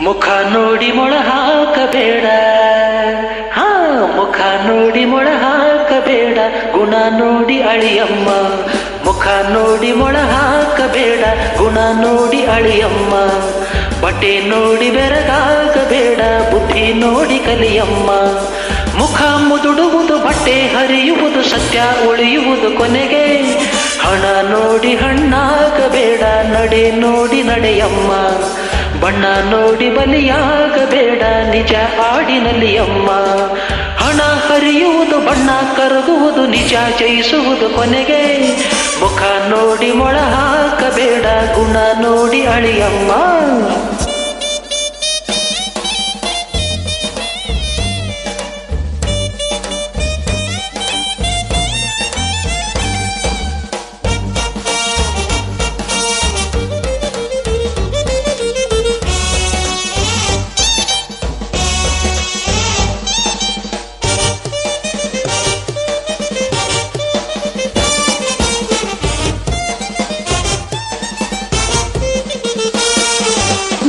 ಮುಖ ನೋಡಿ ಮೊಳ ಹಾಕಬೇಡ, ಹಾ ಮುಖ ನೋಡಿ ಮೊಳ ಹಾಕಬೇಡ, ಗುಣ ನೋಡಿ ಅಳಿಯಮ್ಮ. ಮುಖ ನೋಡಿ ಮೊಳ ಹಾಕಬೇಡ, ಗುಣ ನೋಡಿ ಅಳಿಯಮ್ಮ. ಬಟ್ಟೆ ನೋಡಿ ಬೆರಗಾಗಬೇಡ, ಬುದ್ಧಿ ನೋಡಿ ಕಲಿಯಮ್ಮ. ಮುಖ ಮುದುಡುವುದು, ಬಟ್ಟೆ ಹರಿಯುವುದು, ಸತ್ಯ ಉಳಿಯುವುದು ಕೊನೆಗೆ. ಹಣ ನೋಡಿ ಹಣ್ಣಾಗಬೇಡ, ನಡೆ ನೋಡಿ ನಡೆಯಮ್ಮ. ಬಣ್ಣ ನೋಡಿ ಬಲಿಯಾಗಬೇಡ, ನಿಜ ಆಡಿನಲ್ಲಿ ಅಮ್ಮ. ಹಣ ಹರಿಯುವುದು, ಬಣ್ಣ ಕರಗುವುದು, ನಿಜ ಜಯಿಸುವುದು ಕೊನೆಗೆ. ಮುಖ ನೋಡಿ ಮೊಳ ಹಾಕಬೇಡ, ಗುಣ ನೋಡಿ ಅಳಿಯಮ್ಮ.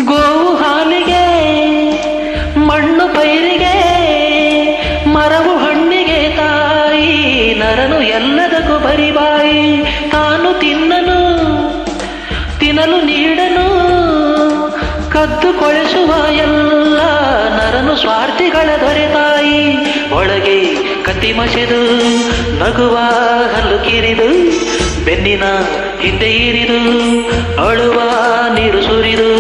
ಗೋವು ಹಾಲಿಗೆ, ಮಣ್ಣು ಪೈರಿಗೆ, ಮರವು ಹಣ್ಣಿಗೆ ತಾಯಿ. ನರನು ಎಲ್ಲದಕ್ಕೂ ಬರಿಬಾಯಿ, ತಾನು ತಿನ್ನಲು ನೀಡನು. ಕದ್ದು ಕೊಳೆಸುವ ಎಲ್ಲ ನರನು ಸ್ವಾರ್ಥಿಗಳ ದೊರೆತಾಯಿ. ಒಳಗೆ ಕತ್ತಿ ಮಸೆದು ನಗುವ ಹಲ್ಲು ಕಿರಿದು, ಬೆನ್ನಿನ ಹಿಂದೆ ಇರಿದು ಅಳುವ ನೀರು ಸುರಿದು.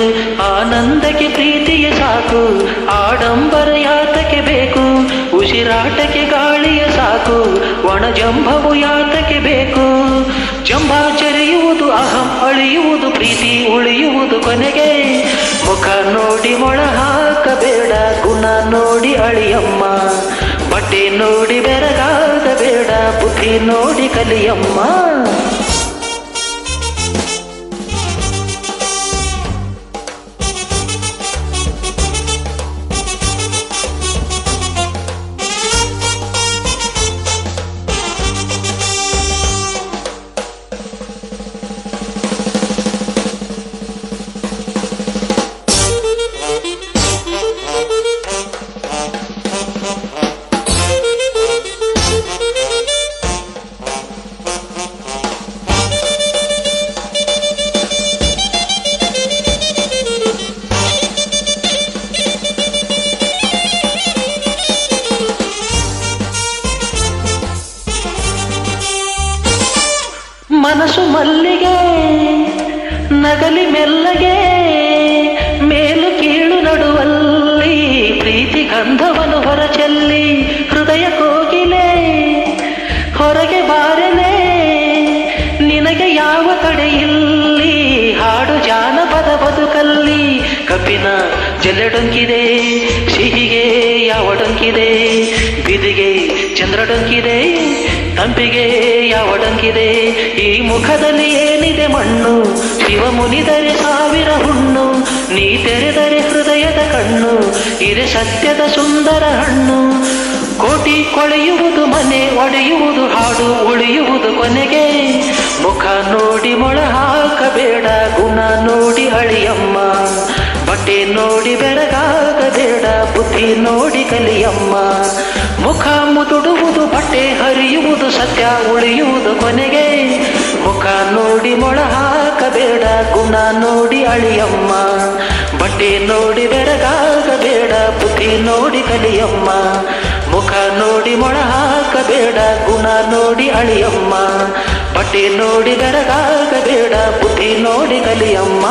ಆನಂದಕ್ಕೆ ಪ್ರೀತಿಯ ಸಾಕು, ಆಡಂಬರ ಯಾತಕ್ಕೆ ಬೇಕು. ಉಸಿರಾಟಕ್ಕೆ ಗಾಳಿಯ ಸಾಕು, ಒಣ ಜಂಭವು ಯಾತಕ್ಕೆ ಬೇಕು. ಜಂಭ ಚರಿಯುವುದು, ಅಹಂ ಅಳಿಯುವುದು, ಪ್ರೀತಿ ಉಳಿಯುವುದು ಕೊನೆಗೆ. ಮುಖ ನೋಡಿ ಮೊಳ ಹಾಕಬೇಡ, ಗುಣ ನೋಡಿ ಅಳಿಯಮ್ಮ. ಬಟ್ಟೆ ನೋಡಿ ಬೆರಗಾಗಬೇಡ, ಬುದ್ಧಿ ನೋಡಿ ಕಲಿಯಮ್ಮ. ಮನಸ್ಸು ಮಲ್ಲಿಗೆ ನಗಲಿ ಮೆಲ್ಲಗೆ, ಮೇಲು ಕೀಳು ನಡುವಲ್ಲಿ ಪ್ರೀತಿ ಗಂಧವನು ಹೊರಚೆಲ್ಲಿ. ಹೃದಯ ಕೋಗಿಲೆ ಹೊರಗೆ ಬಾರಲೆ, ನಿನಗೆ ಯಾವ ತಡೆಯಿಲ್ಲಿ. ಹಾಡು ಜಾನಪದ ಬದುಕಲ್ಲಿ. ಕಬ್ಬಿನ ಜಲ್ಲೆಡೊಂಕಿದೆ, ಸಿಹಿಗೆ ಯಾವ ಡೊಂಕಿದೆ. ಬಿದಿಗೆ ಚಂದ್ರ ಡೊಂಕಿದೆ, ತಂಪಿಗೆ ಯಾವ ಡೊಂಕಿದೆ. ಈ ಮುಖದಲ್ಲಿ ಏನಿದೆ ಮಣ್ಣು, ಶಿವ ಮುನಿದರೆ ಸಾವಿರ ಹುಣ್ಣು. ನೀ ತೆರೆದರೆ ಹೃದಯದ ಕಣ್ಣು, ಇದೆ ಸತ್ಯದ ಸುಂದರ ಹಣ್ಣು. ಕೋಟಿ ಕೊಳೆಯುವುದು, ಮನೆ ಒಡೆಯುವುದು, ಹಾಡು ಉಳಿಯುವುದು ಕೊನೆಗೆ. ಮುಖ ನೋಡಿ ಮೊಳ ಹಾಕಬೇಡ, ಗುಣ ನೋಡಿ ಅಳಿಯಮ್ಮ. ಬಟ್ಟೆ ನೋಡಿ ಬೆರಗಾಗಬೇಡ, ಬುದ್ಧಿ ನೋಡಿ ಕಲಿಯಮ್ಮ. ಮುಖ ಮುದುಡುವುದು, ಬಟ್ಟೆ ಹರಿಯುವುದು, ಸತ್ಯ ಉಳಿಯುವುದು ಕೊನೆಗೆ. ಮುಖ ನೋಡಿ ಮೊಳ ಹಾಕಬೇಡ, ಗುಣ ನೋಡಿ ಅಳಿಯಮ್ಮ. ಬಟ್ಟೆ ನೋಡಿ ಬೆರಗಾಗಬೇಡ, ಬುದ್ಧಿ ನೋಡಿ ಕಲಿಯಮ್ಮ. ಮುಖ ನೋಡಿ ಮೊಳ ಹಾಕಬೇಡ, ಗುಣ ನೋಡಿ ಅಳಿಯಮ್ಮ. ಬಟ್ಟೆ ನೋಡಿ ಬೆರಗಾಗಬೇಡ, ಬುದ್ಧಿ ನೋಡಿ ಕಲಿಯಮ್ಮ.